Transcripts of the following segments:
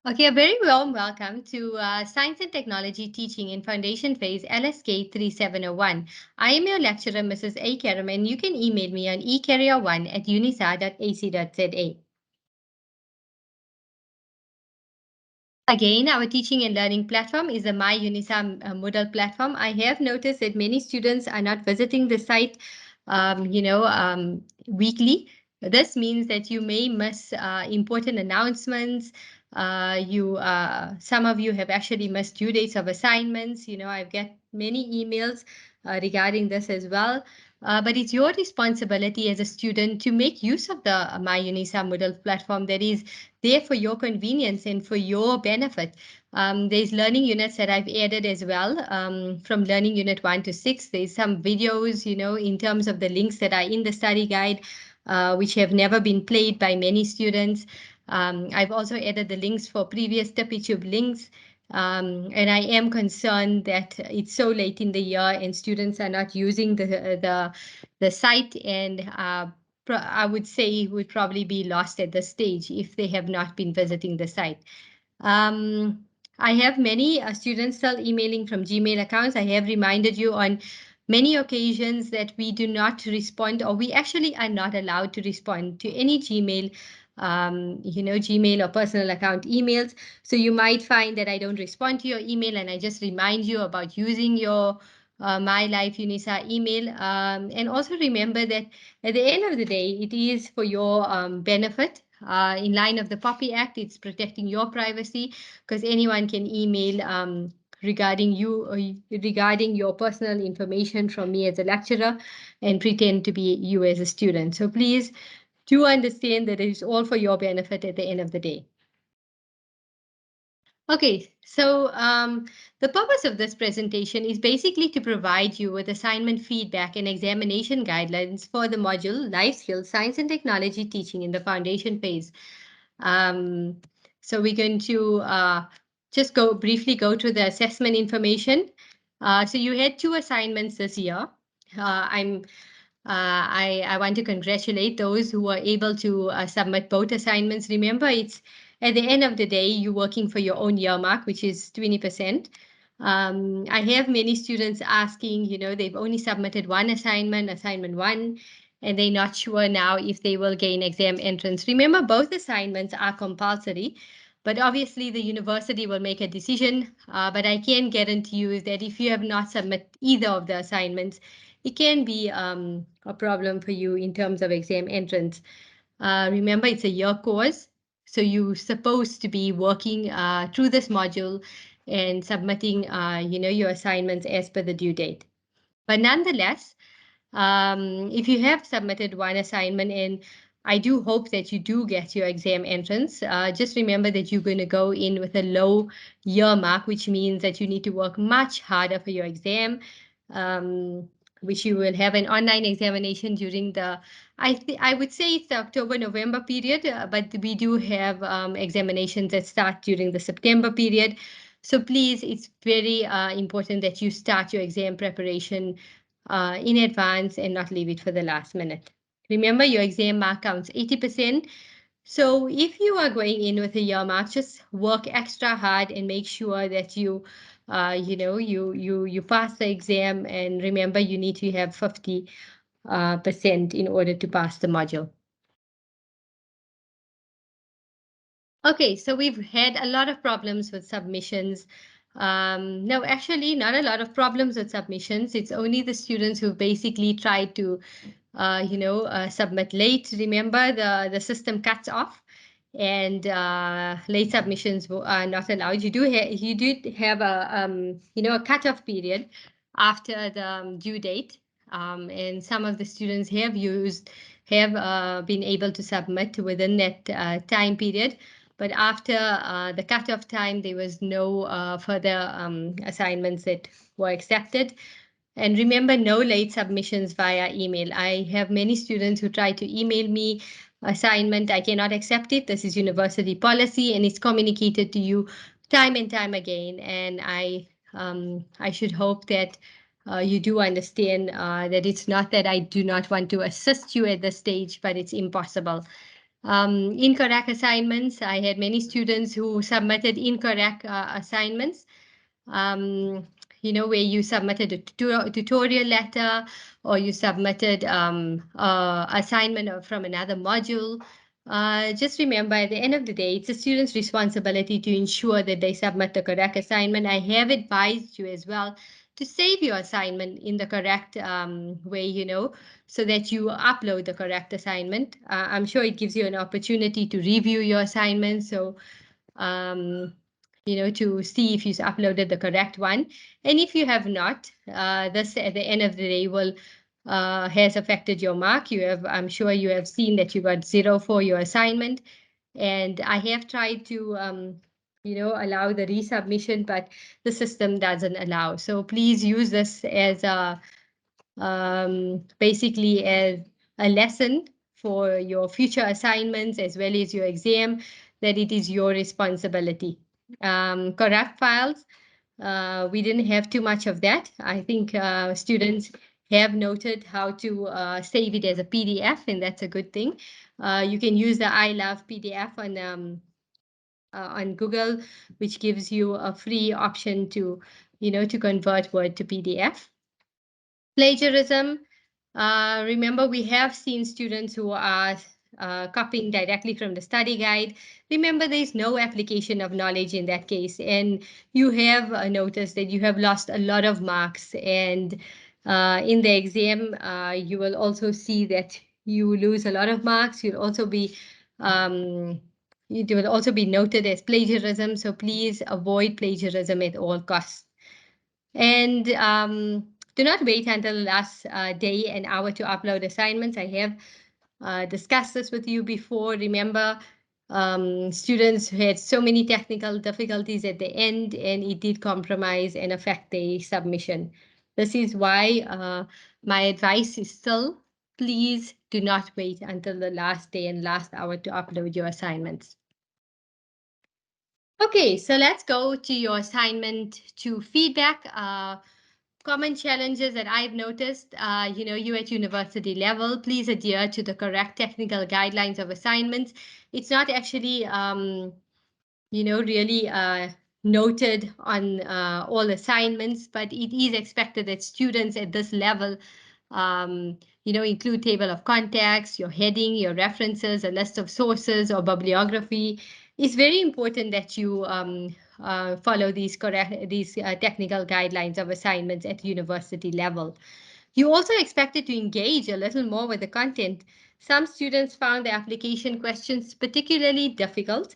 Okay, a very warm welcome to Science and Technology Teaching in Foundation Phase LSK3701. I am your lecturer, Mrs. A Carrim, and you can email me on ecarrier1@unisa.ac.za. Again, our teaching and learning platform is a My UNISA Moodle platform. I have noticed that many students are not visiting the site, weekly. This means that you may miss important announcements. Some of you have actually missed due dates of assignments. I've got many emails regarding this as well. But it's your responsibility as a student to make use of the My UNISA Moodle platform that is there for your convenience and for your benefit. There's learning units that I've added as well, from learning unit 1 to 6. There's some videos, in terms of the links that are in the study guide, which have never been played by many students. I've also added the links for previous TippyTube links. And I am concerned that it's so late in the year and students are not using the site, and I would say would probably be lost at this stage if they have not been visiting the site. Um, I have many students still emailing from Gmail accounts. I have reminded you on many occasions that we do not respond, or we actually are not allowed to respond to any Gmail, Gmail or personal account emails. So you might find that I don't respond to your email and I just remind you about using your My Life UNISA email. And also remember that at the end of the day, it is for your benefit. In line of the POPI Act, it's protecting your privacy because anyone can email regarding you or regarding your personal information from me as a lecturer and pretend to be you as a student. So please do understand that it is all for your benefit at the end of the day. Okay, so the purpose of this presentation is basically to provide you with assignment feedback and examination guidelines for the module Life Skills, Science and Technology Teaching in the Foundation phase. Um, so we're going to just briefly go through the assessment information. So you had 2 assignments this year. I want to congratulate those who were able to submit both assignments. Remember, it's at the end of the day, you're working for your own year mark, which is 20%. I have many students asking, they've only submitted one assignment 1, and they're not sure now if they will gain exam entrance. Remember, both assignments are compulsory, but obviously the university will make a decision. But I can guarantee you that if you have not submitted either of the assignments, it can be a problem for you in terms of exam entrance. Remember, it's a year course, so you're supposed to be working through this module and submitting, your assignments as per the due date. But nonetheless, if you have submitted one assignment, and I do hope that you do get your exam entrance, just remember that you're going to go in with a low year mark, which means that you need to work much harder for your exam, um, which you will have an online examination during I would say it's the October-November period, but we do have examinations that start during the September period. So please, it's very important that you start your exam preparation in advance and not leave it for the last minute. Remember, your exam mark counts 80%. So if you are going in with a year mark, just work extra hard and make sure that you pass the exam. And remember, you need to have 50% in order to pass the module. Okay, so we've had a lot of problems with submissions. No, actually, not a lot of problems with submissions. It's only the students who basically tried to submit late. Remember, the system cuts off, and late submissions are not allowed. You did have a cutoff period after the due date, and some of the students have been able to submit within that time period. But after the cutoff time, there was no further assignments that were accepted. And remember, no late submissions via email. I have many students who try to email me assignment. I cannot accept it. This is university policy, and it's communicated to you time and time again. And I should hope that you do understand that it's not that I do not want to assist you at this stage, but it's impossible. Incorrect assignments. I had many students who submitted incorrect assignments. Um, where you submitted a tutorial letter or you submitted assignment from another module. Just remember, at the end of the day, it's a student's responsibility to ensure that they submit the correct assignment. I have advised you as well to save your assignment in the correct way, so that you upload the correct assignment. I'm sure it gives you an opportunity to review your assignment. So, um, to see if you uploaded the correct one. And if you have not, this at the end of the day will has affected your mark. I'm sure you have seen that you got 0 for your assignment. And I have tried to, allow the resubmission, but the system doesn't allow. So please use this as basically as a lesson for your future assignments as well as your exam, that it is your responsibility. Correct files, we didn't have too much of that. I think students have noted how to save it as a PDF, and that's a good thing. You can use the I Love PDF on Google, which gives you a free option to, to convert Word to PDF. Plagiarism. Remember, we have seen students who are copying directly from the study guide. Remember, there is no application of knowledge in that case. And you have noticed that you have lost a lot of marks. And in the exam, you will also see that you lose a lot of marks. Um, it will also be noted as plagiarism. So please avoid plagiarism at all costs. And do not wait until the last day and hour to upload assignments. I have discussed this with you before. Remember, students had so many technical difficulties at the end, and it did compromise and affect their submission. This is why my advice is still, please do not wait until the last day and last hour to upload your assignments. Okay, so let's go to your assignment to feedback. Common challenges that I've noticed, you at university level, please adhere to the correct technical guidelines of assignments. It's not actually, really noted on all assignments, but it is expected that students at this level, include table of contacts, your heading, your references, a list of sources or bibliography. It's very important that you follow these technical guidelines of assignments at university level. You also expected to engage a little more with the content. Some students found the application questions particularly difficult.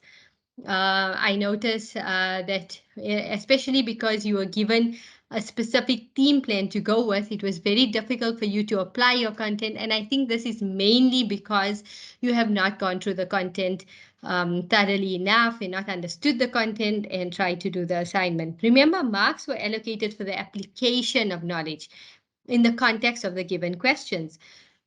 I noticed that, especially because you were given a specific theme plan to go with, it was very difficult for you to apply your content. And I think this is mainly because you have not gone through the content thoroughly enough and not understood the content and tried to do the assignment. Remember, marks were allocated for the application of knowledge in the context of the given questions.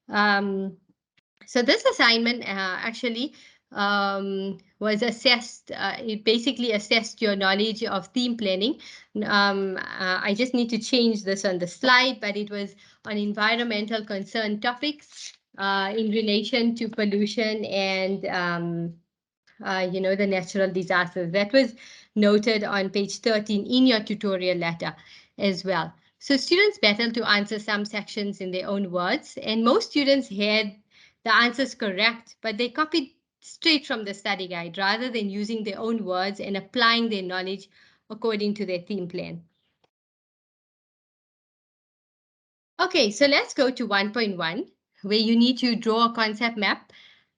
So this assignment actually was assessed. It basically assessed your knowledge of theme planning. I just need to change this on the slide, but it was on environmental concern topics in relation to pollution and the natural disasters. That was noted on page 13 in your tutorial letter as well. So students battled to answer some sections in their own words, and most students had the answers correct, but they copied straight from the study guide rather than using their own words and applying their knowledge according to their theme plan. Okay, so let's go to 1.1, where you need to draw a concept map.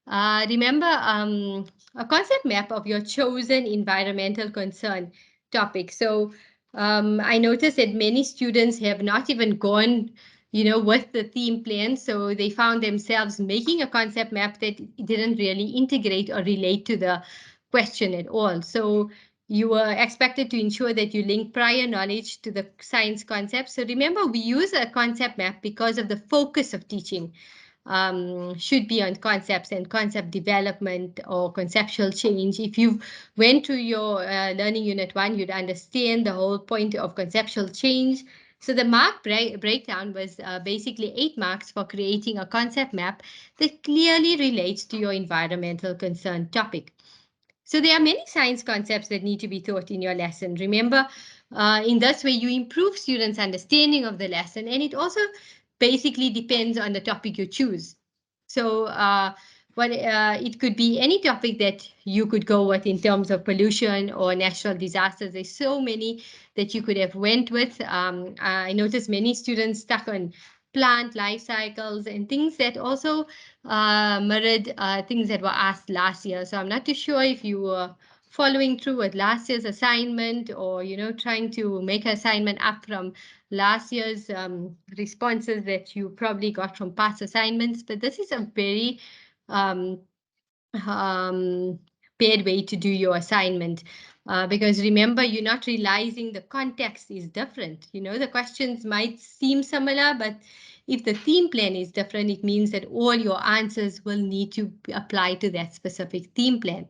Remember, a concept map of your chosen environmental concern topic. So I noticed that many students have not even gone, with the theme plan. So they found themselves making a concept map that didn't really integrate or relate to the question at all. So you were expected to ensure that you link prior knowledge to the science concept. So remember, we use a concept map because of the focus of teaching. Should be on concepts and concept development or conceptual change. If you went to your learning unit 1, you'd understand the whole point of conceptual change. So the mark breakdown was basically 8 marks for creating a concept map that clearly relates to your environmental concern topic. So there are many science concepts that need to be taught in your lesson. Remember, in this way, you improve students' understanding of the lesson, and it also basically depends on the topic you choose. So it could be any topic that you could go with in terms of pollution or natural disasters. There's so many that you could have went with. I noticed many students stuck on plant life cycles and things that also mirrored things that were asked last year. So I'm not too sure if you were following through with last year's assignment or, trying to make an assignment up from last year's responses that you probably got from past assignments. But this is a very um, um, bad way to do your assignment. Because remember, you're not realizing the context is different. The questions might seem similar, but if the theme plan is different, it means that all your answers will need to apply to that specific theme plan.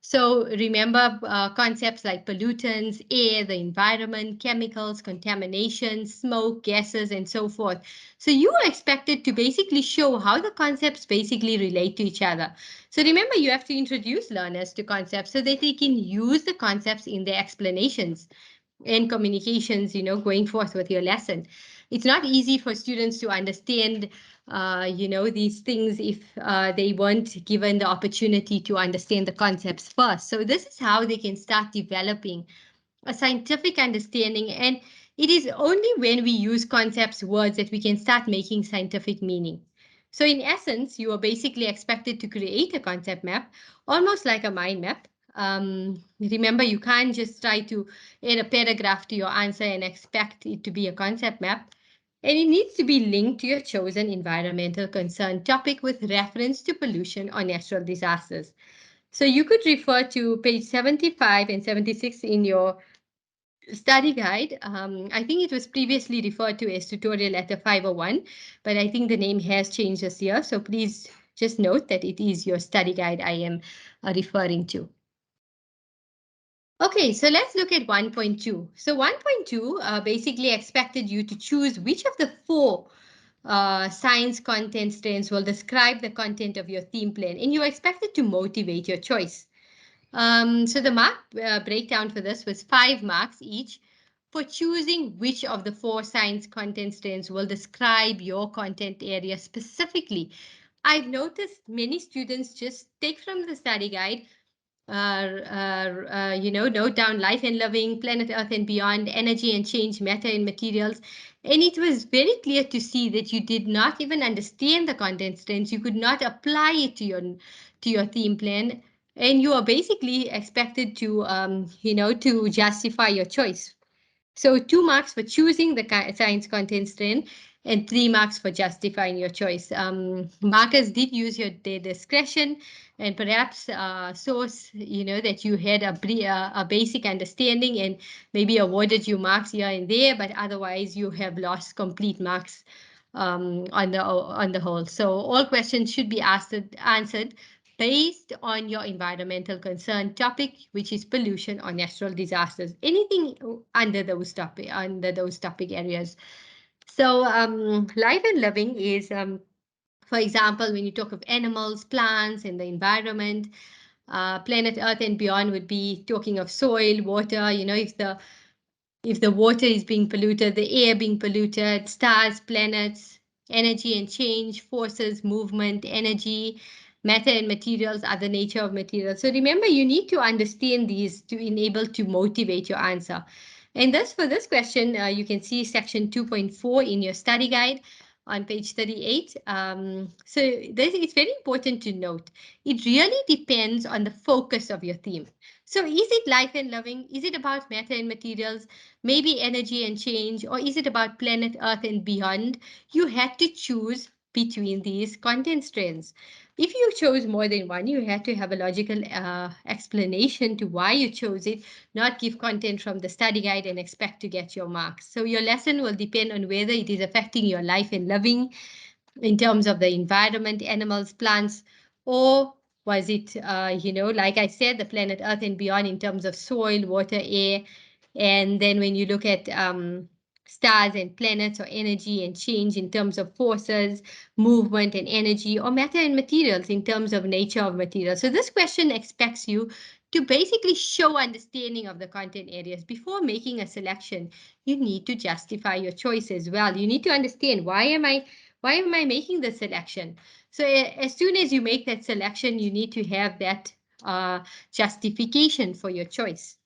So remember concepts like pollutants, air, the environment, chemicals, contamination, smoke, gases, and so forth. So you are expected to basically show how the concepts basically relate to each other. So remember, you have to introduce learners to concepts so that they can use the concepts in their explanations and communications, going forth with your lesson. It's not easy for students to understand, these things if they weren't given the opportunity to understand the concepts first. So this is how they can start developing a scientific understanding. And it is only when we use concepts, words, that we can start making scientific meaning. So in essence, you are basically expected to create a concept map, almost like a mind map. Remember, you can't just try to add a paragraph to your answer and expect it to be a concept map. And it needs to be linked to your chosen environmental concern topic with reference to pollution or natural disasters. So you could refer to page 75 and 76 in your study guide. I think it was previously referred to as tutorial letter 501, but I think the name has changed this year. So please just note that it is your study guide I am referring to. Okay, so let's look at 1.2. So 1.2 basically expected you to choose which of the four science content strands will describe the content of your theme plan, and you're expected to motivate your choice. So the mark breakdown for this was 5 marks each for choosing which of the four science content strands will describe your content area specifically. I've noticed many students just take from the study guide, note down life and loving, planet Earth and beyond, energy and change, matter and materials. And it was very clear to see that you did not even understand the content strands. You could not apply it to your theme plan. And you are basically expected to, to justify your choice. So 2 marks for choosing the science content strand and 3 marks for justifying your choice. Markers did use their discretion and perhaps source, that you had a basic understanding and maybe awarded you marks here and there, but otherwise you have lost complete marks on the whole. So all questions should be answered based on your environmental concern topic, which is pollution or natural disasters. Anything under those topic areas. So life and living is, for example, when you talk of animals, plants, and the environment, planet Earth and beyond would be talking of soil, water. If the water is being polluted, the air being polluted, stars, planets, energy and change, forces, movement, energy, matter and materials are the nature of materials. So remember, you need to understand these to enable to motivate your answer. And thus, for this question, you can see section 2.4 in your study guide on page 38. So it's very important to note, it really depends on the focus of your theme. So is it life and loving? Is it about matter and materials? Maybe energy and change? Or is it about planet Earth and beyond? You had to choose between these content strands. If you chose more than one, you had to have a logical explanation to why you chose it, not give content from the study guide and expect to get your marks. So your lesson will depend on whether it is affecting your life and living in terms of the environment, animals, plants, or was it, like I said, the planet Earth and beyond in terms of soil, water, air. And then when you look at stars and planets, or energy and change in terms of forces, movement and energy, or matter and materials in terms of nature of materials. So this question expects you to basically show understanding of the content areas. Before making a selection, you need to justify your choice as well. You need to understand, why am I making the selection? So as soon as you make that selection, you need to have that justification for your choice.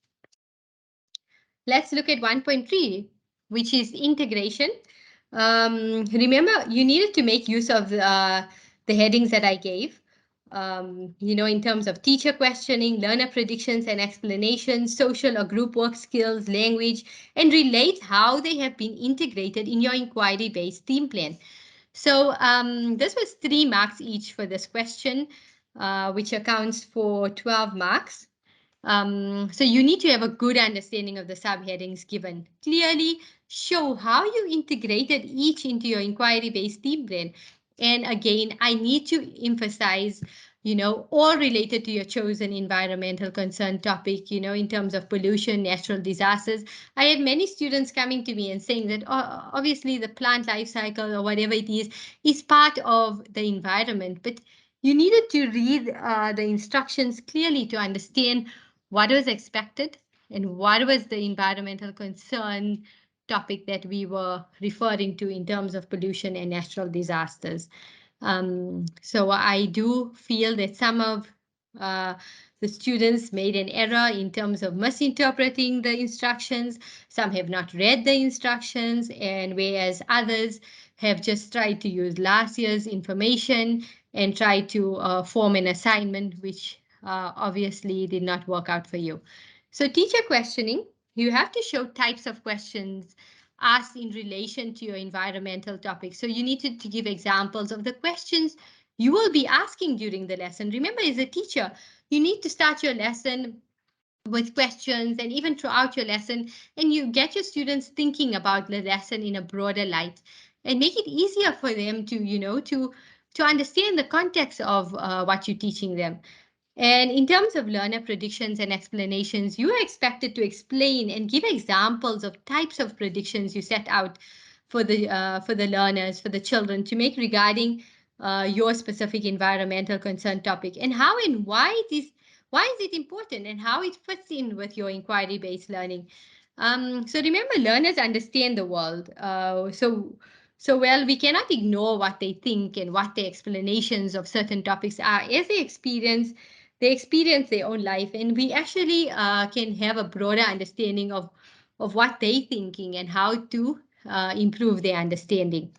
Let's look at 1.3, which is integration. Remember, you needed to make use of the headings that I gave, in terms of teacher questioning, learner predictions and explanations, social or group work skills, language, and relate how they have been integrated in your inquiry-based theme plan. So this was 3 marks each for this question, which accounts for 12 marks. So you need to have a good understanding of the subheadings given. Clearly show how you integrated each into your inquiry-based theme plan. And again, I need to emphasize, all related to your chosen environmental concern topic, in terms of pollution, natural disasters. I had many students coming to me and saying that, obviously the plant life cycle or whatever it is part of the environment, but you needed to read the instructions clearly to understand what was expected and what was the environmental concern topic that we were referring to in terms of pollution and natural disasters. So I do feel that some of uh, the students made an error in terms of misinterpreting the instructions. Some have not read the instructions, and whereas others have just tried to use last year's information and try to form an assignment, which obviously did not work out for you. So teacher questioning, you have to show types of questions asked in relation to your environmental topic. So you need to give examples of the questions you will be asking during the lesson. Remember, as a teacher, you need to start your lesson with questions and even throughout your lesson, and you get your students thinking about the lesson in a broader light and make it easier for them to, to understand the context of what you're teaching them. And in terms of learner predictions and explanations, you are expected to explain and give examples of types of predictions you set out for the learners, for the children to make regarding your specific environmental concern topic, and how and why is it important and how it fits in with your inquiry-based learning. So remember, learners understand the world. So well, we cannot ignore what they think and what their explanations of certain topics are as they experience their own life, and we actually can have a broader understanding of what they're thinking and how to improve their understanding.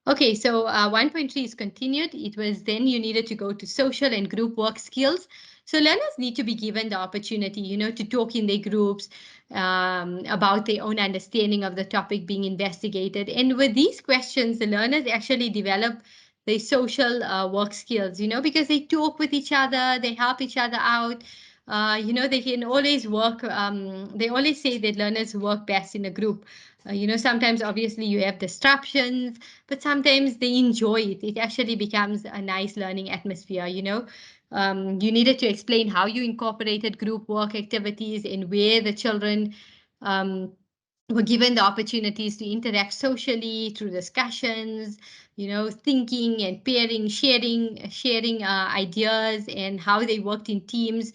Okay, so 1.3 is continued. It was then you needed to go to social and group work skills. So learners need to be given the opportunity, to talk in their groups about their own understanding of the topic being investigated. And with these questions, the learners actually develop their social work skills, because they talk with each other, they help each other out. They can always work. They always say that learners work best in a group. Sometimes obviously you have disruptions, but sometimes they enjoy it. It actually becomes a nice learning atmosphere. You needed to explain how you incorporated group work activities and where the children um, were given the opportunities to interact socially through discussions, thinking and pairing, sharing ideas, and how they worked in teams,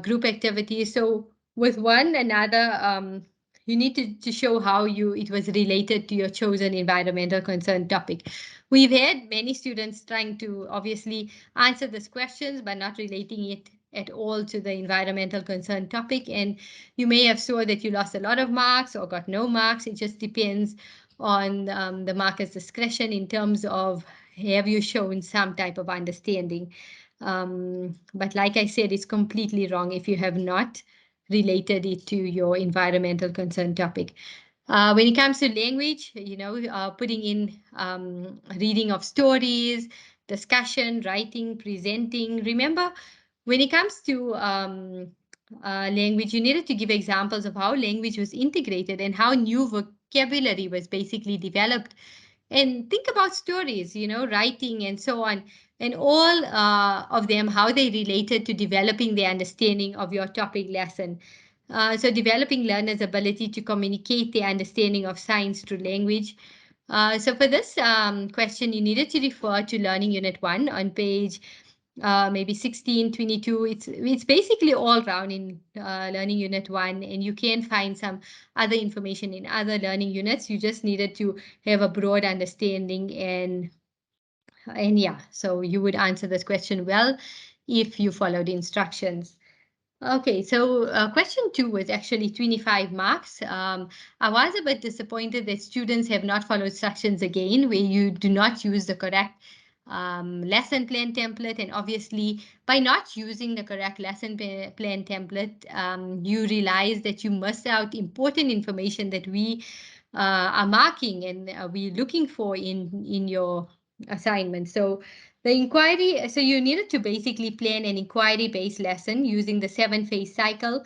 group activities. So with one another, you need to show how it was related to your chosen environmental concern topic. We've had many students trying to obviously answer these questions, but not relating it at all to the environmental concern topic. And you may have saw that you lost a lot of marks or got no marks. It just depends on the marker's discretion in terms of have you shown some type of understanding. But like I said, it's completely wrong if you have not related it to your environmental concern topic. When it comes to language, putting in reading of stories, discussion, writing, presenting. Remember, when it comes to language, you needed to give examples of how language was integrated and how new vocabulary was basically developed. And think about stories, writing and so on, and all of them, how they related to developing the understanding of your topic lesson. So developing learners' ability to communicate their understanding of science through language. So for this question, you needed to refer to Learning Unit 1 on page maybe 16, 22. It's basically all round in Learning Unit 1, and you can find some other information in other learning units. You just needed to have a broad understanding, and yeah, so you would answer this question well if you followed instructions. Okay, so question 2 was actually 25 marks. I was a bit disappointed that students have not followed instructions again, where you do not use the correct lesson plan template. And obviously, by not using the correct lesson plan template, you realize that you missed out important information that we are marking and we're looking for in your assignment. So the inquiry, so you needed to basically plan an inquiry-based lesson using the 7-phase cycle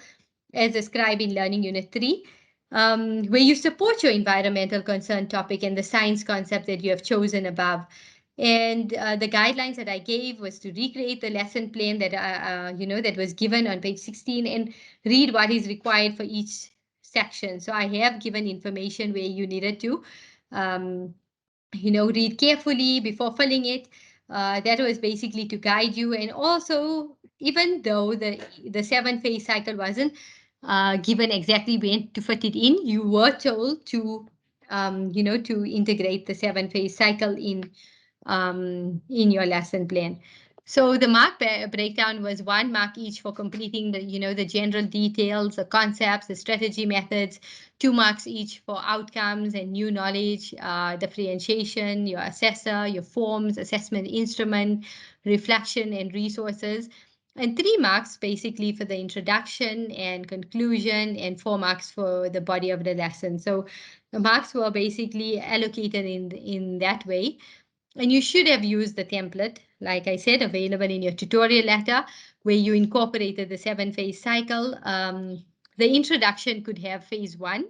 as described in Learning Unit 3, where you support your environmental concern topic and the science concept that you have chosen above. And the guidelines that I gave was to recreate the lesson plan that that was given on page 16 and read what is required for each section. So I have given information where you needed to um, read carefully before filling it. That was basically to guide you. And also, even though the 7-phase cycle wasn't given exactly when to fit it in, you were told to to integrate the 7-phase cycle in your lesson plan. So the mark breakdown was 1 mark each for completing the general details, the concepts, the strategy methods, 2 marks each for outcomes and new knowledge, differentiation, your assessor, your forms, assessment instrument, reflection and resources, and 3 marks basically for the introduction and conclusion, and 4 marks for the body of the lesson. So the marks were basically allocated in that way. And you should have used the template, like I said, available in your tutorial letter, where you incorporated the 7-phase cycle. The introduction could have phase 1,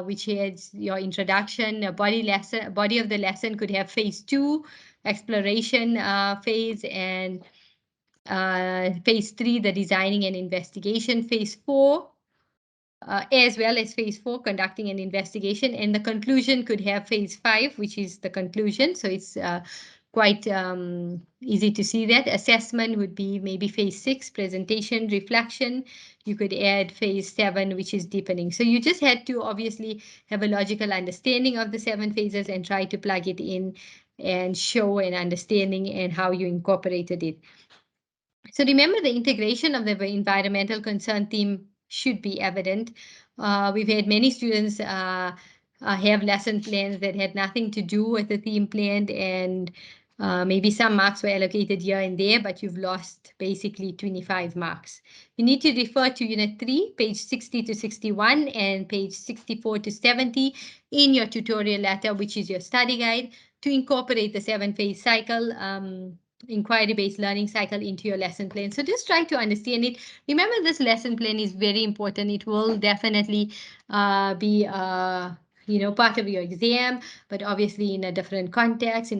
which is your introduction. A body of the lesson could have phase 2, exploration phase, and phase 3, the designing and investigation. Phase 4, as well as phase 4, conducting an investigation. And the conclusion could have phase 5, which is the conclusion. So it's quite easy to see that. Assessment would be maybe phase 6, presentation, reflection. You could add phase 7, which is deepening. So you just had to obviously have a logical understanding of the 7 phases and try to plug it in and show an understanding and how you incorporated it. So remember, the integration of the environmental concern theme should be evident. We've had many students have lesson plans that had nothing to do with the theme plan, and maybe some marks were allocated here and there, but you've lost basically 25 marks. You need to refer to Unit 3, page 60 to 61, and page 64 to 70 in your tutorial letter, which is your study guide, to incorporate the 7-phase cycle. Inquiry-based learning cycle into your lesson plan. So just try to understand it. Remember, this lesson plan is very important. It will definitely be part of your exam, but obviously in a different context,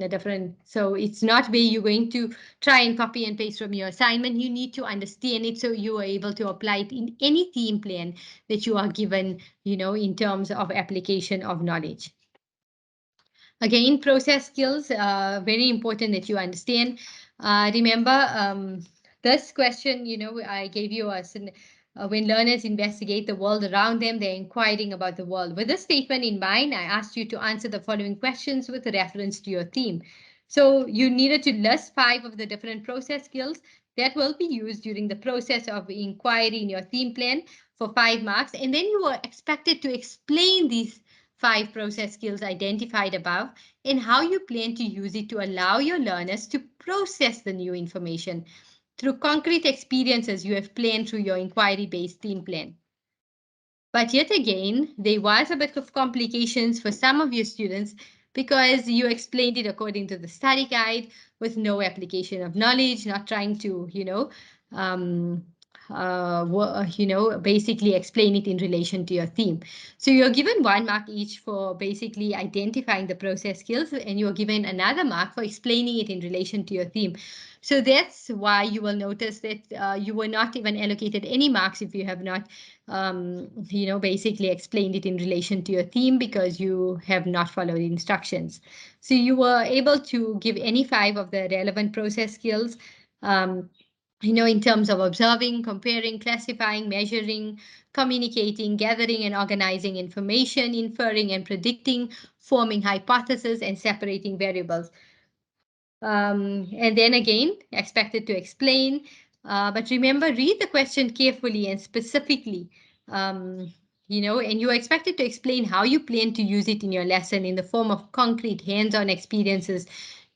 so it's not where you're going to try and copy and paste from your assignment. You need to understand it so you are able to apply it in any theme plan that you are given, in terms of application of knowledge. Again, process skills, very important that you understand. Remember, this question, I gave you when learners investigate the world around them, they're inquiring about the world. With this statement in mind, I asked you to answer the following questions with reference to your theme. So you needed to list 5 of the different process skills that will be used during the process of inquiry in your theme plan for 5 marks. And then you were expected to explain these 5 process skills identified above and how you plan to use it to allow your learners to process the new information through concrete experiences you have planned through your inquiry-based theme plan. But yet again, there was a bit of complications for some of your students because you explained it according to the study guide with no application of knowledge, not trying to, basically explain it in relation to your theme. So you're given 1 mark each for basically identifying the process skills, and you're given another mark for explaining it in relation to your theme. So that's why you will notice that you were not even allocated any marks if you have not, basically explained it in relation to your theme, because you have not followed instructions. So you were able to give any 5 of the relevant process skills. Um, in terms of observing, comparing, classifying, measuring, communicating, gathering and organizing information, inferring and predicting, forming hypotheses, and separating variables. And then again, expected to explain. But remember, read the question carefully and specifically. Um, and you are expected to explain how you plan to use it in your lesson in the form of concrete hands-on experiences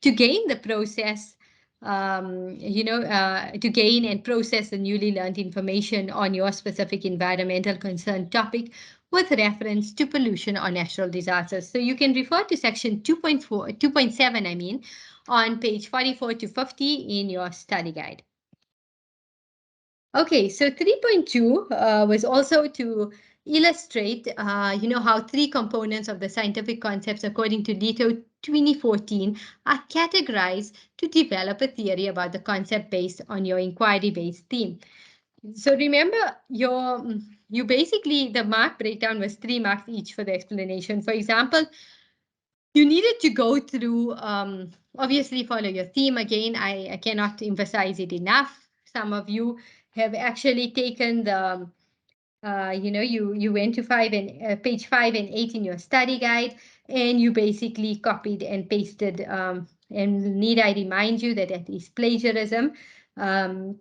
to gain the process, to gain and process the newly learned information on your specific environmental concern topic with reference to pollution or natural disasters. So you can refer to section 2.4, 2.7, on page 44 to 50 in your study guide. Okay, so 3.2 was also to illustrate, how 3 components of the scientific concepts according to Leto 2014 are categorized to develop a theory about the concept based on your inquiry-based theme. So remember, you basically, the mark breakdown was 3 marks each for the explanation. For example, you needed to go through, obviously follow your theme. Again, I cannot emphasize it enough. Some of you have actually taken the, you went to page 5 and 8 in your study guide, and you basically copied and pasted. And need I remind you that that is plagiarism. Um,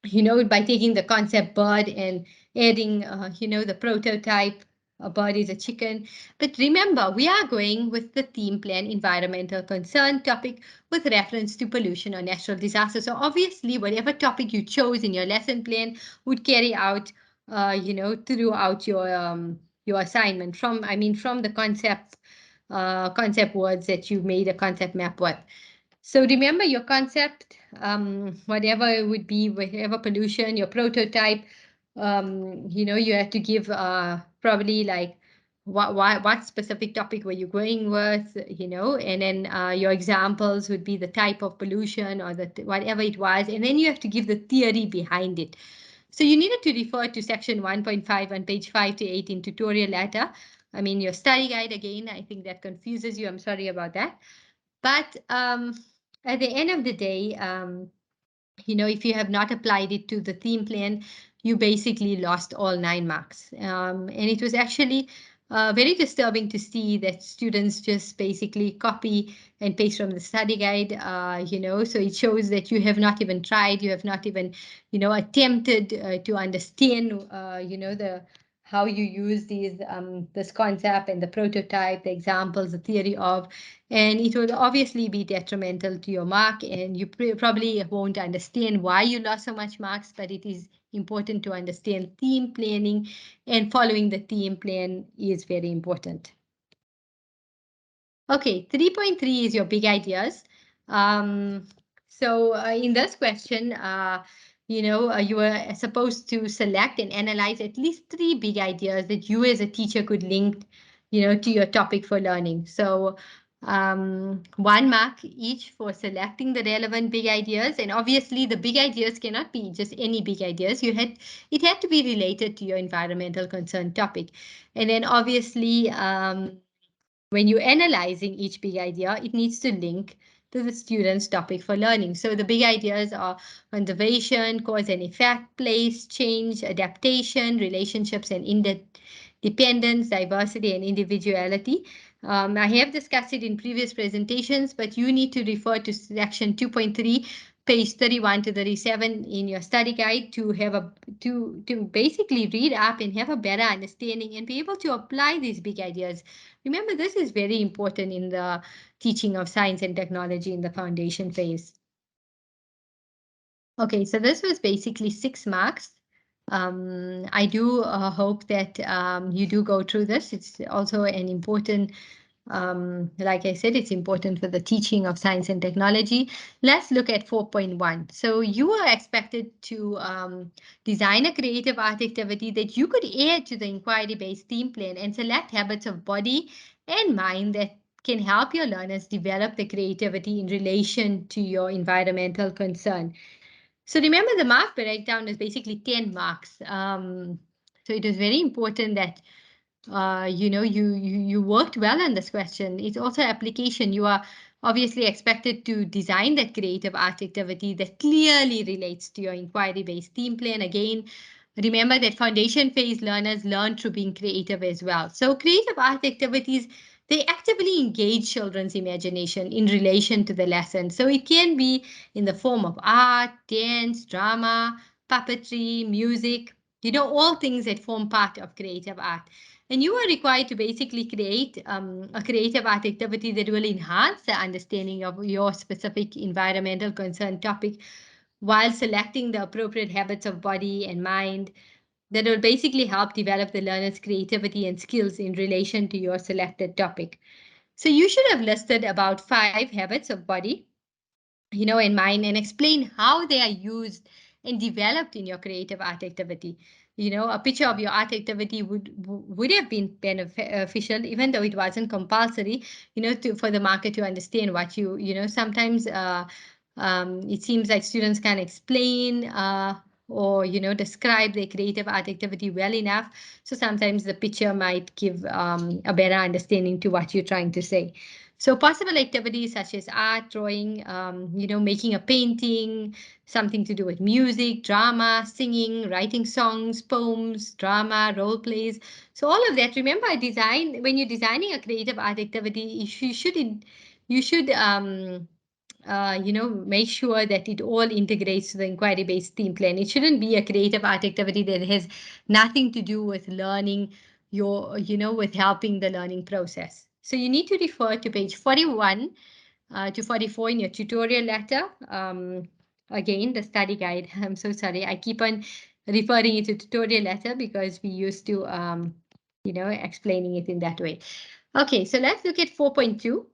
by taking the concept bird and adding, the prototype, a bird is a chicken. But remember, we are going with the theme plan, environmental concern topic with reference to pollution or natural disaster. So obviously, whatever topic you chose in your lesson plan would carry out, throughout your assignment from the concept words that you made a concept map with. So remember your concept, whatever it would be, whatever pollution, your prototype, you have to give probably like what specific topic were you going with, and then your examples would be the type of pollution or whatever it was, and then you have to give the theory behind it. So you needed to refer to section 1.5 on page 5 to 8 in tutorial letter. Your study guide again, I think that confuses you. I'm sorry about that. But at the end of the day, if you have not applied it to the theme plan, you basically lost all 9 marks. And it was actually very disturbing to see that students just basically copy and paste from the study guide, so it shows that you have not even tried, you have not even, attempted to understand, how you use this concept and the prototype, the examples, the theory of, and it will obviously be detrimental to your mark, and you probably won't understand why you lost so much marks, but it is important to understand theme planning, and following the theme plan is very important. Okay, 3.3 is your big ideas. So in this question, you were supposed to select and analyze at least 3 big ideas that you as a teacher could link, to your topic for learning. So 1 mark each for selecting the relevant big ideas. And obviously the big ideas cannot be just any big ideas. It had to be related to your environmental concern topic. And then obviously, when you're analyzing each big idea, it needs to link to the student's topic for learning. So the big ideas are conservation, cause and effect, place, change, adaptation, relationships and independence, diversity and individuality. I have discussed it in previous presentations, but you need to refer to section 2.3, page 31 to 37 in your study guide to have to basically read up and have a better understanding and be able to apply these big ideas. Remember, this is very important in the teaching of science and technology in the foundation phase. Okay, so this was basically 6 marks. I do hope that you do go through this. It's also an important Like I said, it's important for the teaching of science and technology. Let's look at 4.1. So you are expected to design a creative art activity that you could add to the inquiry-based theme plan and select habits of body and mind that can help your learners develop the creativity in relation to your environmental concern. So remember, the mark breakdown is basically 10 marks. So it is very important that you worked well on this question. It's also application. You are obviously expected to design that creative art activity that clearly relates to your inquiry-based theme plan. Again, remember that foundation phase learners learn through being creative as well. So creative art activities, they actively engage children's imagination in relation to the lesson. So it can be in the form of art, dance, drama, puppetry, music, all things that form part of creative art. And you are required to basically create a creative art activity that will enhance the understanding of your specific environmental concern topic while selecting the appropriate habits of body and mind that will basically help develop the learner's creativity and skills in relation to your selected topic. So you should have listed about 5 habits of body, in mind, and explain how they are used and developed in your creative art activity. A picture of your art activity would have been beneficial, even though it wasn't compulsory, for the market to understand what sometimes it seems like students can explain or describe their creative art activity well enough. So sometimes the picture might give a better understanding to what you're trying to say. So possible activities such as art, drawing, making a painting, something to do with music, drama, singing, writing songs, poems, drama, role plays. So all of that. Remember, when you're designing a creative art activity, you should make sure that it all integrates to the inquiry-based theme plan. It shouldn't be a creative art activity that has nothing to do with learning with helping the learning process. So you need to refer to page 41 to 44 in your tutorial letter. Again, the study guide. I'm so sorry. I keep on referring it to tutorial letter because we used to, explaining it in that way. Okay, so let's look at 4.2.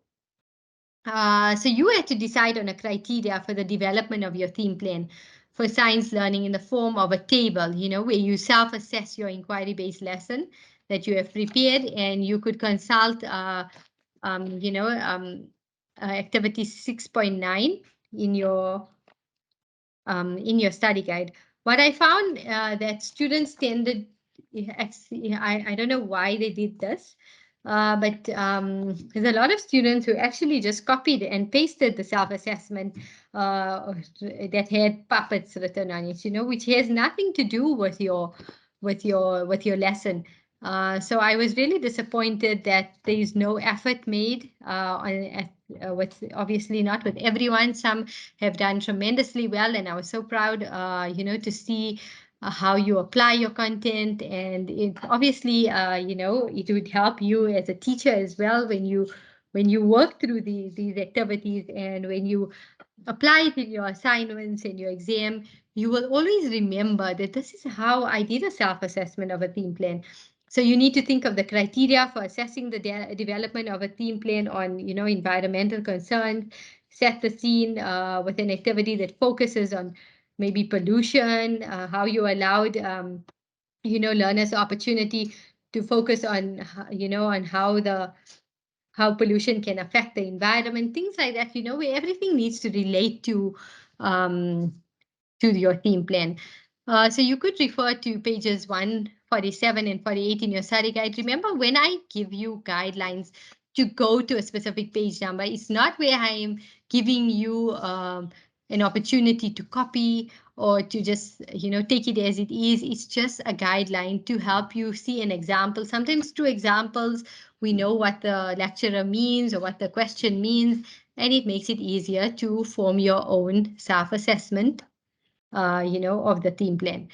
So you had to decide on a criteria for the development of your theme plan for science learning in the form of a table, where you self-assess your inquiry-based lesson that you have prepared, and you could consult, activity 6.9 in your study guide. What I found that students tended, I don't know why they did this, but there's a lot of students who actually just copied and pasted the self-assessment that had puppets written on it, which has nothing to do with your lesson. So I was really disappointed that there is no effort made with obviously not with everyone. Some have done tremendously well, and I was so proud, to see how you apply your content, and it obviously, it would help you as a teacher as well when you work through these activities, and when you apply it in your assignments and your exam, you will always remember that this is how I did a self-assessment of a theme plan. So you need to think of the criteria for assessing the development of a theme plan on, environmental concerns, set the scene with an activity that focuses on maybe pollution, how you allowed, learners opportunity to focus on, on how pollution can affect the environment, things like that, where everything needs to relate um, to your theme plan. So you could refer to pages 147 and 48 in your study guide. Remember, when I give you guidelines to go to a specific page number, it's not where I am giving you an opportunity to copy or to just, take it as it is. It's just a guideline to help you see an example. Sometimes through examples, we know what the lecturer means or what the question means, and it makes it easier to form your own self-assessment of the theme plan.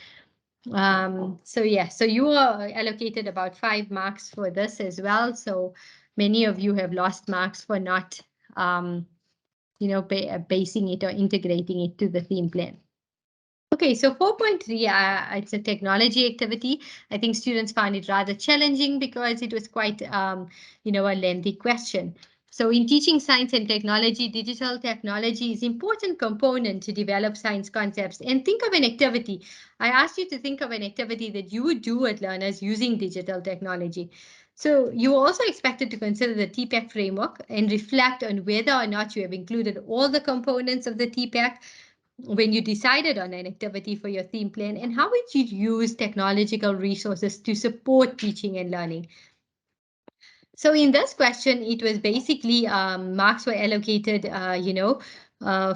So yeah, so you are allocated about 5 marks for this as well. So many of you have lost marks for not, basing it or integrating it to the theme plan. Okay, so 4.3, it's a technology activity. I think students found it rather challenging because it was quite, a lengthy question. So in teaching science and technology, digital technology is important component to develop science concepts. And think of an activity. I asked you to think of an activity that you would do with learners using digital technology. So you are also expected to consider the TPAC framework and reflect on whether or not you have included all the components of the TPAC when you decided on an activity for your theme plan, and how would you use technological resources to support teaching and learning. So in this question, it was basically marks were allocated,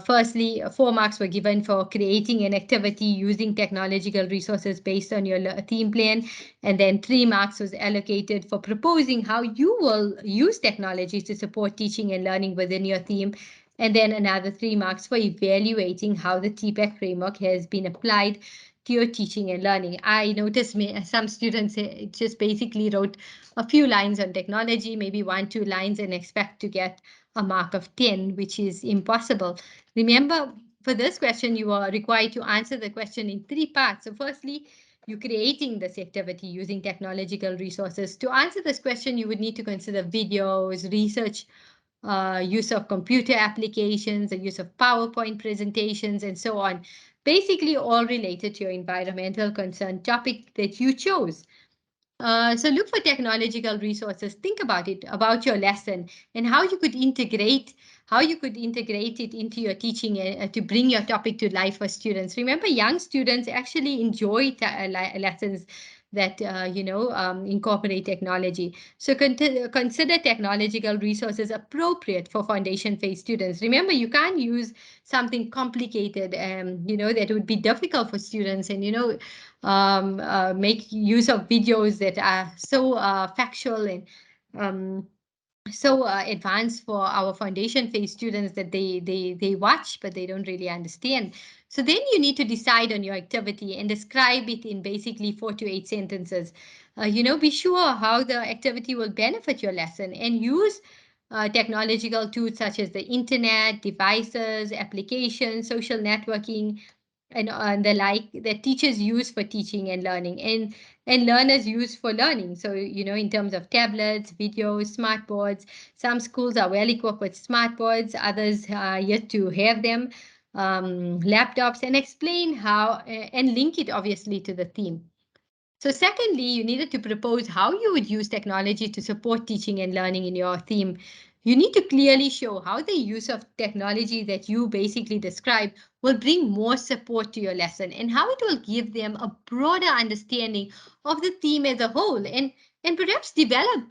firstly, 4 marks were given for creating an activity using technological resources based on your theme plan. And then 3 marks was allocated for proposing how you will use technology to support teaching and learning within your theme. And then another 3 marks for evaluating how the TPAC framework has been applied to your teaching and learning. I noticed some students just basically wrote a few lines on technology, maybe 1, 2 lines, and expect to get a mark of 10, which is impossible. Remember, for this question, you are required to answer the question in 3 parts. So firstly, you're creating this activity using technological resources. To answer this question, you would need to consider videos, research, use of computer applications, the use of PowerPoint presentations, and so on. Basically, all related to your environmental concern topic that you chose. So look for technological resources. Think about it, about your lesson, and how you could integrate it into your teaching to bring your topic to life for students. Remember, young students actually enjoy lessons that incorporate technology. So consider technological resources appropriate for foundation phase students. Remember, you can't use something complicated, that would be difficult for students, and make use of videos that are so factual and so advanced for our foundation phase students that they watch but they don't really understand. So then you need to decide on your activity and describe it in basically 4 to 8 sentences. Be sure how the activity will benefit your lesson and use technological tools such as the internet, devices, applications, social networking, and the like that teachers use for teaching and learning, and learners use for learning. So in terms of tablets, videos, smart boards, some schools are well equipped with smart boards, others are yet to have them, laptops, and explain how and link it obviously to the theme. So secondly, you needed to propose how you would use technology to support teaching and learning in your theme. You need to clearly show how the use of technology that you basically describe will bring more support to your lesson and how it will give them a broader understanding of the theme as a whole, and perhaps develop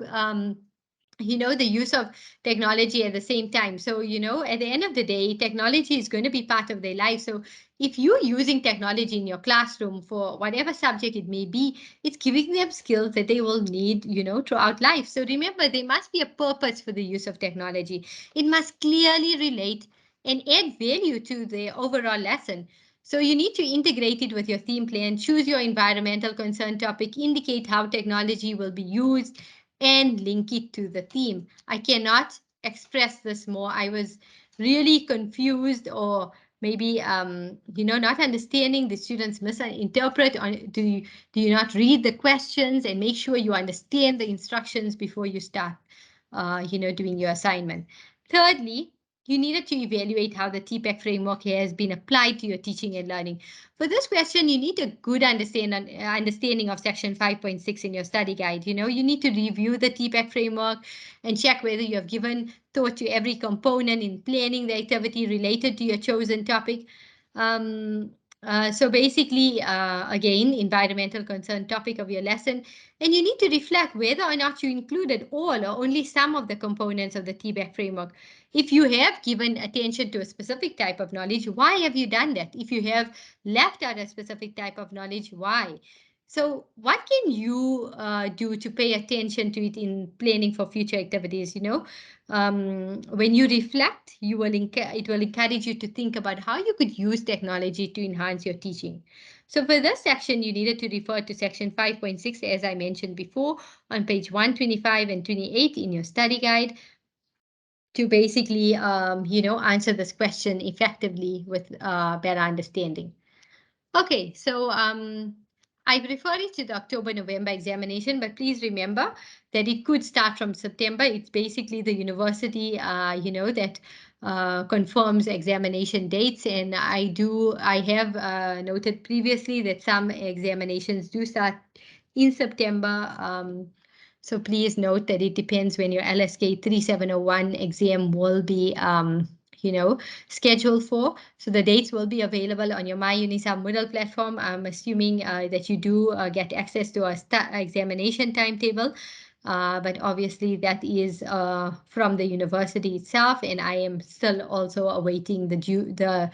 the use of technology at the same time. So at the end of the day, technology is going to be part of their life. So if you're using technology in your classroom for whatever subject it may be, it's giving them skills that they will need throughout life. So remember, there must be a purpose for the use of technology. It must clearly relate and add value to the overall lesson. So you need to integrate it with your theme plan, choose your environmental concern topic, indicate how technology will be used, and link it to the theme. I cannot express this more. I was really confused, or maybe not understanding. The students misinterpret. Do you not read the questions and make sure you understand the instructions before you start doing your assignment. Thirdly, you needed to evaluate how the TPAC framework has been applied to your teaching and learning. For this question, you need a good understanding of section 5.6 in your study guide. You need to review the TPAC framework and check whether you have given thought to every component in planning the activity related to your chosen topic. So basically, again, environmental concern topic of your lesson, and you need to reflect whether or not you included all or only some of the components of the TBAC framework. If you have given attention to a specific type of knowledge, why have you done that? If you have left out a specific type of knowledge, why? So what can you do to pay attention to it in planning for future activities? When you reflect, it will encourage you to think about how you could use technology to enhance your teaching. So for this section, you needed to refer to section 5.6, as I mentioned before, on page 125 and 28 in your study guide to basically, answer this question effectively with better understanding. Okay, so I refer it to the October-November examination, but please remember that it could start from September. It's basically the university, that confirms examination dates. And I have noted previously that some examinations do start in September. So please note that it depends when your LSK 3701 exam will be, scheduled for. So the dates will be available on your MyUnisa Moodle platform. I'm assuming that you do get access to a examination timetable, but obviously that is from the university itself, and I am still also awaiting the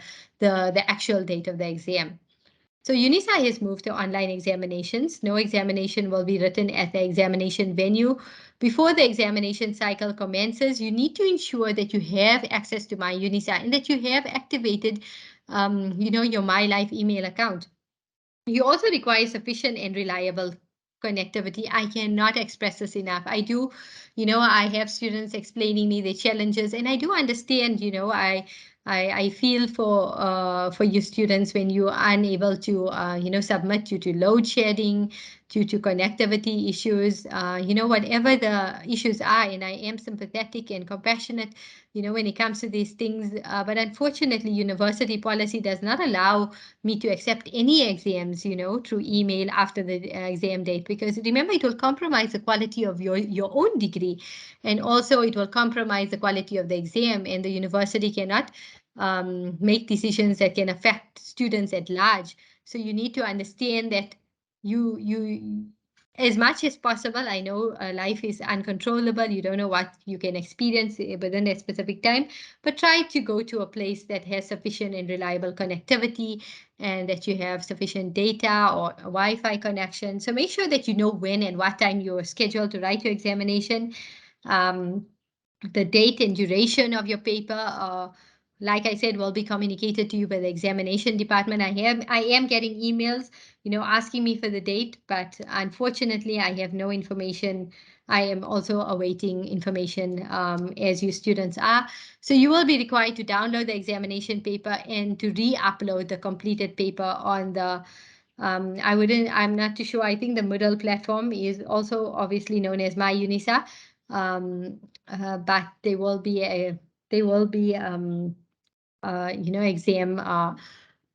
actual date of the exam. So UNISA has moved to online examinations. No examination will be written at the examination venue. Before the examination cycle commences, you need to ensure that you have access to My UNISA and that you have activated, your My Life email account. You also require sufficient and reliable connectivity. I cannot express this enough. I have students explaining me the challenges, and I do understand. I feel for you students when you are unable to submit due to load shedding, due to connectivity issues, whatever the issues are, and I am sympathetic and compassionate when it comes to these things. But unfortunately, university policy does not allow me to accept any exams, through email after the exam date, because remember, it will compromise the quality of your own degree, and also it will compromise the quality of the exam, and the university cannot make decisions that can affect students at large. So you need to understand that you as much as possible. I know life is uncontrollable. You don't know what you can experience within a specific time, but try to go to a place that has sufficient and reliable connectivity, and that you have sufficient data or a Wi-Fi connection. So make sure that you know when and what time you're scheduled to write your examination. Um, the date and duration of your paper, like I said, will be communicated to you by the examination department. I am getting emails, asking me for the date, but unfortunately, I have no information. I am also awaiting information, as you students are. So you will be required to download the examination paper and to re-upload the completed paper on the I'm not too sure. I think the Moodle platform is also obviously known as My UNISA. But there will be exam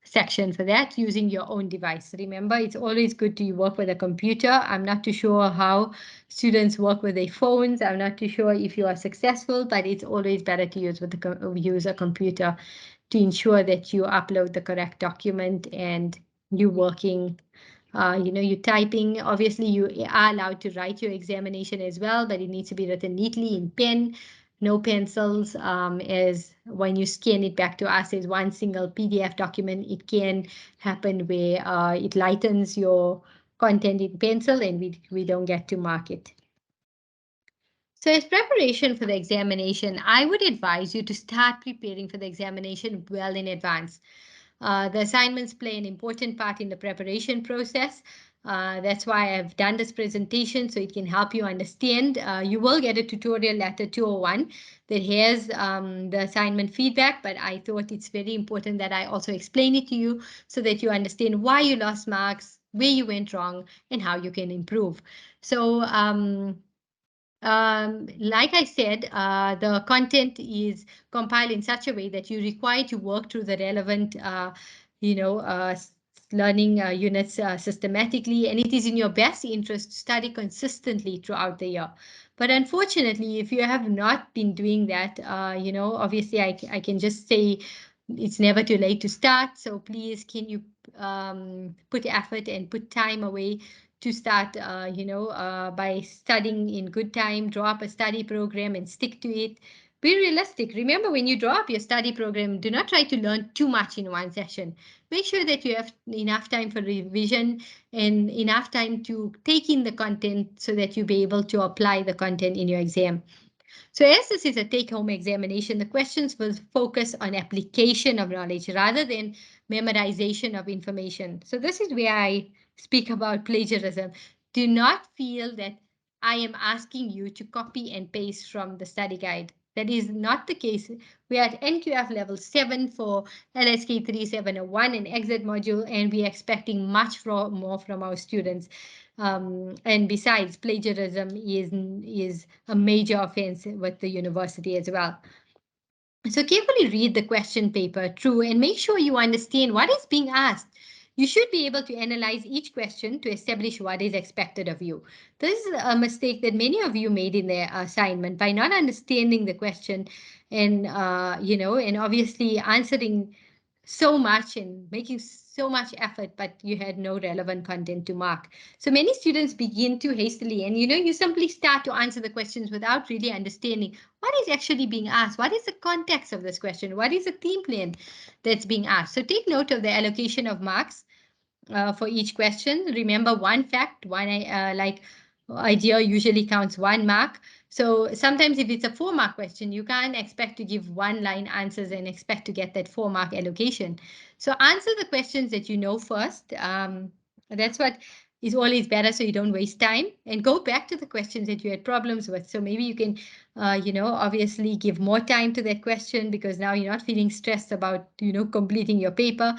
section for that using your own device. Remember, it's always good to work with a computer. I'm not too sure how students work with their phones. I'm not too sure if you are successful, but it's always better to use a computer to ensure that you upload the correct document and you working. You typing. Obviously, you are allowed to write your examination as well, but it needs to be written neatly in pen, no pencils. As when you scan it back to us as one single PDF document, it can happen where it lightens your content in pencil, and we don't get to mark it. So as preparation for the examination, I would advise you to start preparing for the examination well in advance. The assignments play an important part in the preparation process. That's why I've done this presentation, so it can help you understand. You will get a tutorial letter 201 that has the assignment feedback, but I thought it's very important that I also explain it to you so that you understand why you lost marks, where you went wrong, and how you can improve. So like I said, the content is compiled in such a way that you require to work through the relevant, you know, uh, learning units systematically, and it is in your best interest to study consistently throughout the year. But unfortunately, if you have not been doing that, obviously I can just say it's never too late to start. So please, can you put effort and put time away to start, by studying in good time, draw up a study program and stick to it. Be realistic. Remember, when you draw up your study program, do not try to learn too much in one session. Make sure that you have enough time for revision and enough time to take in the content so that you'll be able to apply the content in your exam. So as this is a take-home examination, the questions will focus on application of knowledge rather than memorization of information. So this is where I speak about plagiarism. Do not feel that I am asking you to copy and paste from the study guide. That is not the case. We are at NQF level 7 for LSK3701 and exit module, and we are expecting much more from our students. And besides, plagiarism is a major offense with the university as well. So carefully read the question paper through and make sure you understand what is being asked. You should be able to analyze each question to establish what is expected of you. This is a mistake that many of you made in their assignment by not understanding the question and and obviously answering so much and making so much effort, but you had no relevant content to mark. So many students begin too hastily, and you simply start to answer the questions without really understanding what is actually being asked. What is the context of this question? What is the theme plan that's being asked? So take note of the allocation of marks for each question. Remember, one fact, one idea usually counts 1 mark. So sometimes if it's a 4-mark question, you can't expect to give one-line answers and expect to get that 4-mark allocation. So answer the questions that you know first. That's what is always better, so you don't waste time, and go back to the questions that you had problems with. So maybe you can, obviously give more time to that question because now you're not feeling stressed about, completing your paper.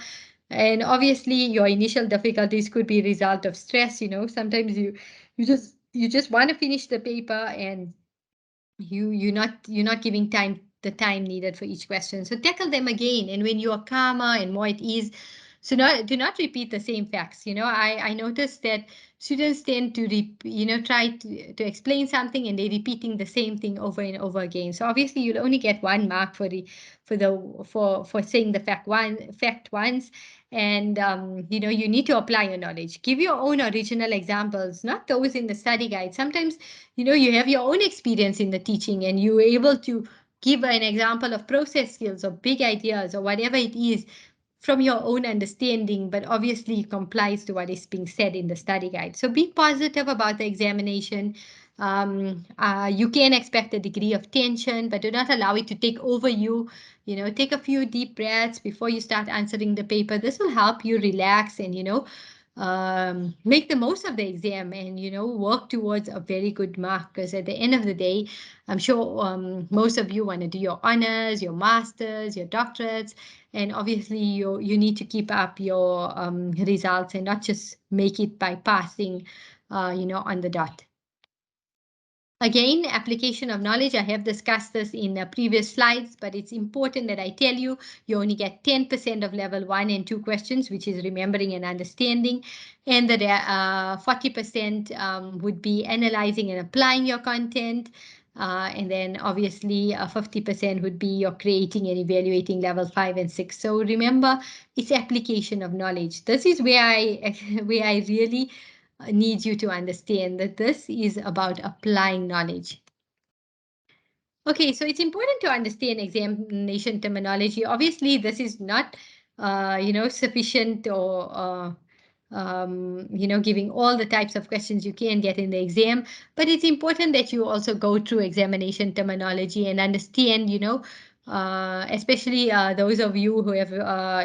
And obviously your initial difficulties could be a result of stress. Sometimes you just want to finish the paper, and you're not giving the time needed for each question. So tackle them again, and when you are calmer and more at ease, so do not repeat the same facts. I noticed that students tend to try to explain something, and they're repeating the same thing over and over again. So obviously you'll only get 1 mark for saying the fact once. And you need to apply your knowledge. Give your own original examples, not those in the study guide. Sometimes you have your own experience in the teaching, and you're able to give an example of process skills or big ideas or whatever it is from your own understanding, but obviously complies to what is being said in the study guide. So be positive about the examination. You can expect a degree of tension, but do not allow it to take over you. Take a few deep breaths before you start answering the paper. This will help you relax and, make the most of the exam, and work towards a very good mark, because at the end of the day, I'm sure most of you want to do your honors, your masters, your doctorates, and obviously you need to keep up your results and not just make it by passing on the dot. Again, application of knowledge, I have discussed this in the previous slides, but it's important that I tell you, you only get 10% of level 1 and 2 questions, which is remembering and understanding, and that 40% would be analyzing and applying your content, and then obviously 50% would be your creating and evaluating level 5 and 6. So remember, it's application of knowledge. This is where I really need you to understand that this is about applying knowledge. Okay, so it's important to understand examination terminology. Obviously, this is not, sufficient or, giving all the types of questions you can get in the exam. But it's important that you also go through examination terminology and understand, especially those of you who have,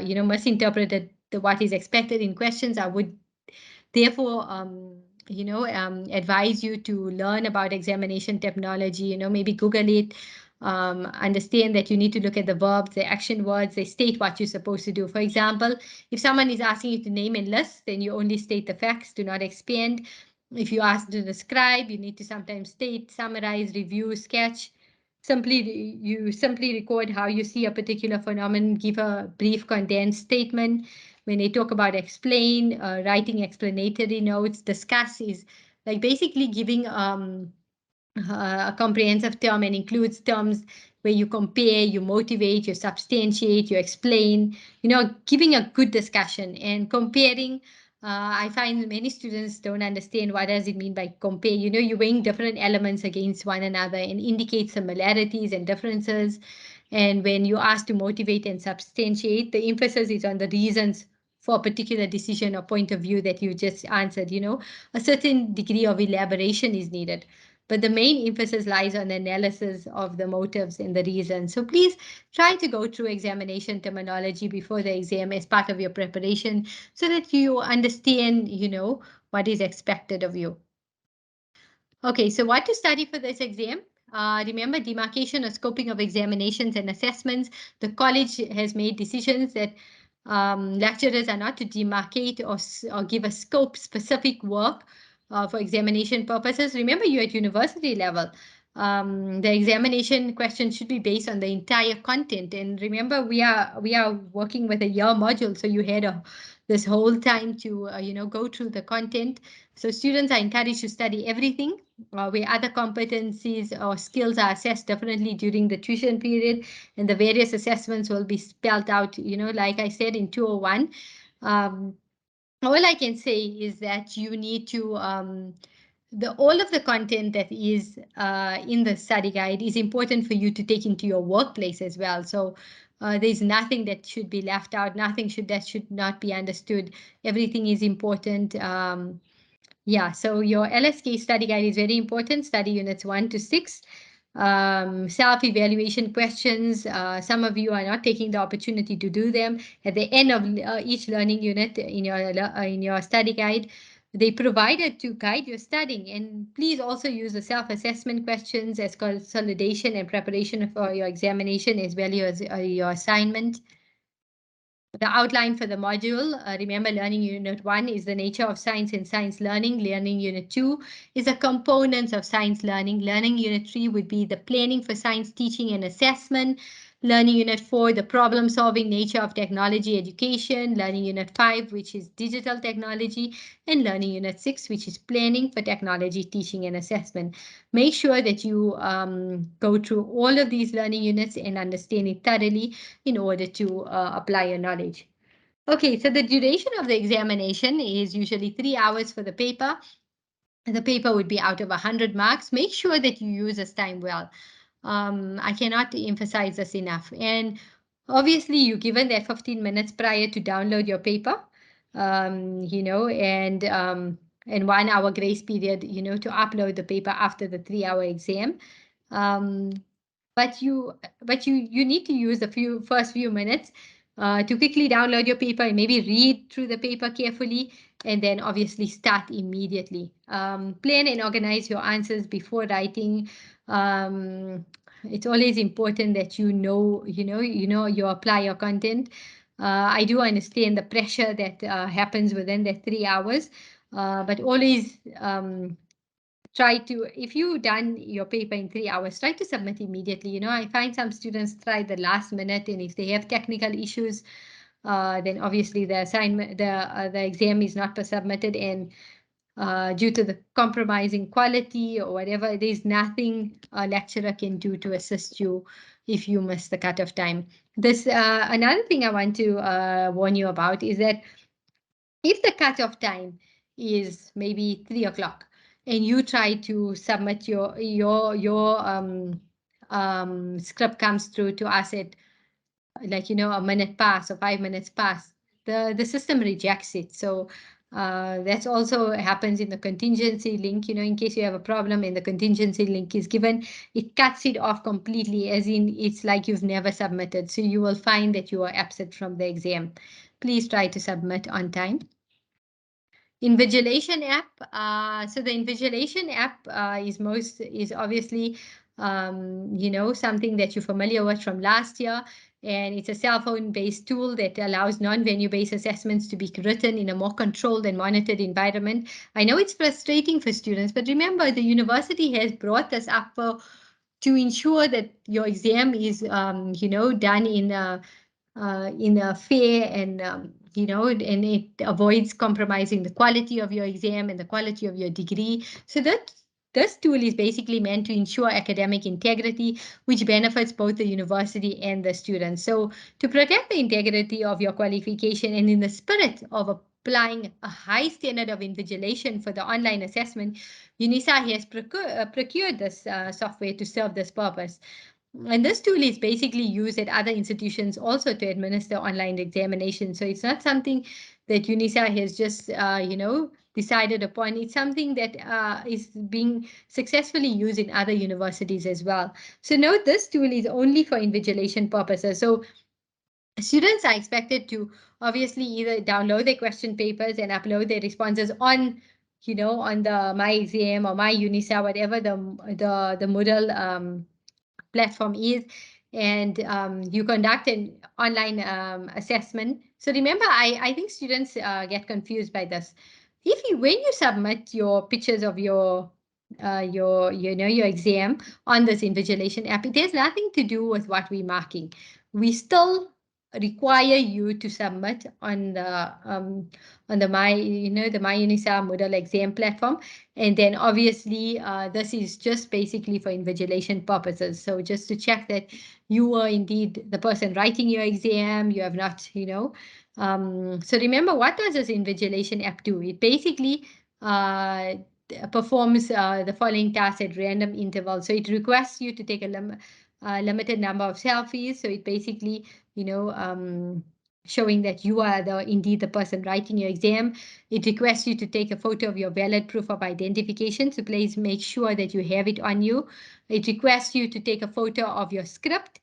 misinterpreted what is expected in questions. I would therefore advise you to learn about examination technology. Maybe Google it. Understand that you need to look at the verbs, the action words. They state what you're supposed to do. For example, if someone is asking you to name and list, then you only state the facts, do not expand. If you ask to describe, you need to sometimes state, summarize, review, sketch. You simply record how you see a particular phenomenon, give a brief condensed statement. When they talk about explain, writing explanatory notes, discuss is like basically giving a comprehensive term, and includes terms where you compare, you motivate, you substantiate, you explain, giving a good discussion. And comparing, I find many students don't understand what does it mean by compare. You're weighing different elements against one another and indicate similarities and differences. And when you ask to motivate and substantiate, the emphasis is on the reasons for a particular decision or point of view that you just answered. A certain degree of elaboration is needed, but the main emphasis lies on the analysis of the motives and the reasons. So please try to go through examination terminology before the exam as part of your preparation, so that you understand, what is expected of you. Okay, so what to study for this exam? Remember, demarcation or scoping of examinations and assessments. The college has made decisions that lecturers are not to demarcate or give a scope specific work for examination purposes. Remember, you're at university level. The examination question should be based on the entire content. And remember, we are working with a year module, so you had this whole time to go through the content. So students are encouraged to study everything, where other competencies or skills are assessed differently during the tuition period, and the various assessments will be spelled out, like I said in 201. Um, all I can say is that you need to the all of the content that is in the study guide is important for you to take into your workplace as well. So there's nothing that should be left out, nothing should not be understood. Everything is important. Yeah, so your LSK study guide is very important, study units 1 to 6. Self-evaluation questions. Some of you are not taking the opportunity to do them. At the end of each learning unit in your study guide, they provided to guide your studying. And please also use the self-assessment questions as consolidation and preparation for your examination as well as your assignment. The outline for the module, remember learning unit 1 is the nature of science and science learning. Learning unit 2 is the components of science learning. Learning unit 3 would be the planning for science teaching and assessment. Learning unit 4, the problem solving nature of technology education. Learning unit 5, which is digital technology. And learning unit 6, which is planning for technology teaching and assessment. Make sure that you go through all of these learning units and understand it thoroughly in order to apply your knowledge. Okay, so the duration of the examination is usually 3 hours for the paper. The paper would be out of 100 marks. Make sure that you use this time well. I cannot emphasize this enough. And obviously, you're given that 15 minutes prior to download your paper, and 1 hour grace period, to upload the paper after the 3 hour exam. Um, but you need to use the first few minutes to quickly download your paper and maybe read through the paper carefully, and then obviously start immediately. Plan and organize your answers before writing. It's always important that you apply your content. I do understand the pressure that happens within the 3 hours, but always try to, if you done your paper in 3 hours, try to submit immediately. I find some students try the last minute, and if they have technical issues, then obviously the exam is not submitted, and due to the compromising quality or whatever, there's nothing a lecturer can do to assist you if you miss the cutoff time. This another thing I want to warn you about is that if the cutoff time is maybe 3 o'clock and you try to submit your script comes through to us at a minute past or 5 minutes past, the system rejects it. So that's also happens in the contingency link. In case you have a problem and the contingency link is given, it cuts it off completely, as in it's like you've never submitted. So you will find that you are absent from the exam. Please try to submit on time. Invigilation app. So the Invigilation app is obviously something that you're familiar with from last year, and it's a cell phone based tool that allows non-venue based assessments to be written in a more controlled and monitored environment. I know it's frustrating for students, but remember, the university has brought this up to ensure that your exam is done in a fair and and it avoids compromising the quality of your exam and the quality of your degree. So that this tool is basically meant to ensure academic integrity, which benefits both the university and the students. So to protect the integrity of your qualification and in the spirit of applying a high standard of invigilation for the online assessment, UNISA has procured this software to serve this purpose. And this tool is basically used at other institutions also to administer online examinations. So it's not something that UNISA has just, decided upon. It's something that is being successfully used in other universities as well. So note, this tool is only for invigilation purposes. So students are expected to obviously either download their question papers and upload their responses on on the My Exam or My Unisa, whatever the Moodle platform is, and you conduct an online assessment. So remember, I think students get confused by this. When you submit your pictures of your exam on this invigilation app, it has nothing to do with what we're marking. We still require you to submit on the My Unisa Moodle exam platform. And then obviously, this is just basically for invigilation purposes. So just to check that you are indeed the person writing your exam, you have not. So remember, what does this invigilation app do? It basically uh, performs the following tasks at random intervals. So it requests you to take a limited number of selfies. So it basically, showing that you are indeed the person writing your exam. It requests you to take a photo of your valid proof of identification, so please make sure that you have it on you. It requests you to take a photo of your script,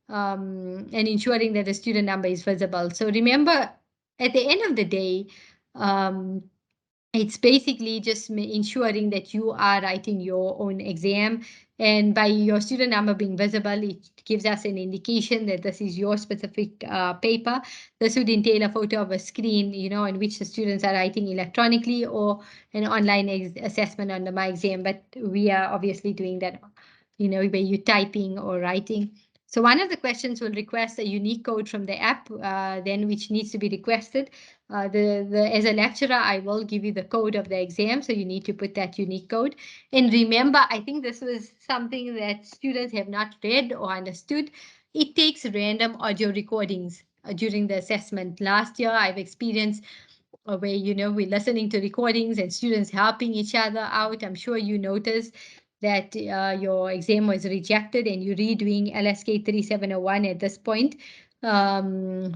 and ensuring that the student number is visible. So remember, at the end of the day, um, it's basically just ensuring that you are writing your own exam, and by your student number being visible, it gives us an indication that this is your specific paper. This would entail a photo of a screen, in which the students are writing electronically, or an online assessment on the My Exam. But we are obviously doing that, where you're typing or writing. So one of the questions will request a unique code from the app, then which needs to be requested. As a lecturer, I will give you the code of the exam, so you need to put that unique code. And remember, I think this was something that students have not read or understood. It takes random audio recordings during the assessment. Last year, I've experienced where we're listening to recordings and students helping each other out. I'm sure you noticed that your exam was rejected and you're redoing LSK3701 at this point,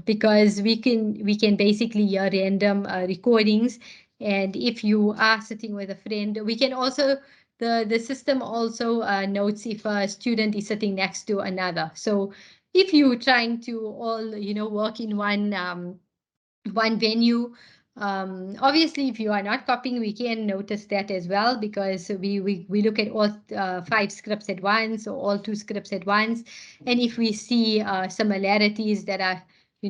because we can basically hear random recordings. And if you are sitting with a friend, we can also the system also notes if a student is sitting next to another. So if you're trying to all work in one venue. Obviously, if you are not copying, we can notice that as well, because we look at all 5 scripts at once, or all 2 scripts at once. And if we see similarities that are,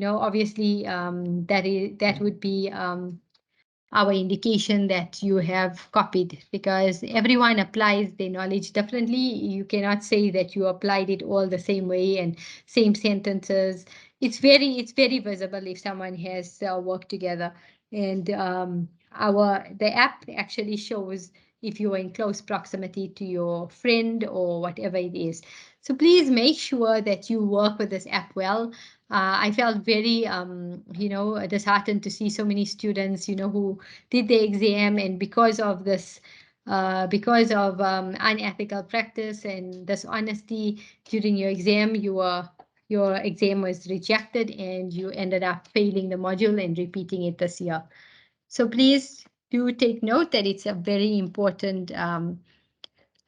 obviously, that would be our indication that you have copied, because everyone applies their knowledge differently. You cannot say that you applied it all the same way and same sentences. It's very visible if someone has worked together. And the app actually shows if you are in close proximity to your friend or whatever it is. So please make sure that you work with this app well. I felt very, disheartened to see so many students, who did the exam, and because of this, because of unethical practice and dishonesty during your exam, your exam was rejected and you ended up failing the module and repeating it this year. So please do take note that it's a very important app,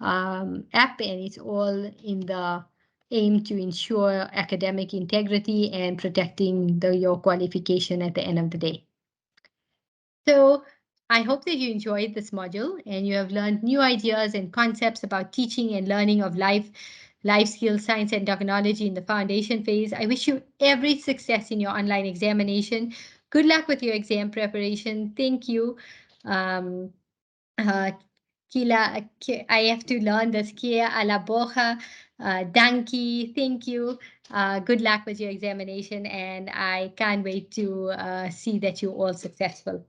and it's all in the aim to ensure academic integrity and protecting your qualification at the end of the day. So I hope that you enjoyed this module and you have learned new ideas and concepts about teaching and learning of life skills, science, and technology in the foundation phase. I wish you every success in your online examination. Good luck with your exam preparation. Thank you. Um, uh, I have to learn this. Kia ala boja. Danki, thank you. Good luck with your examination, and I can't wait to see that you're all successful.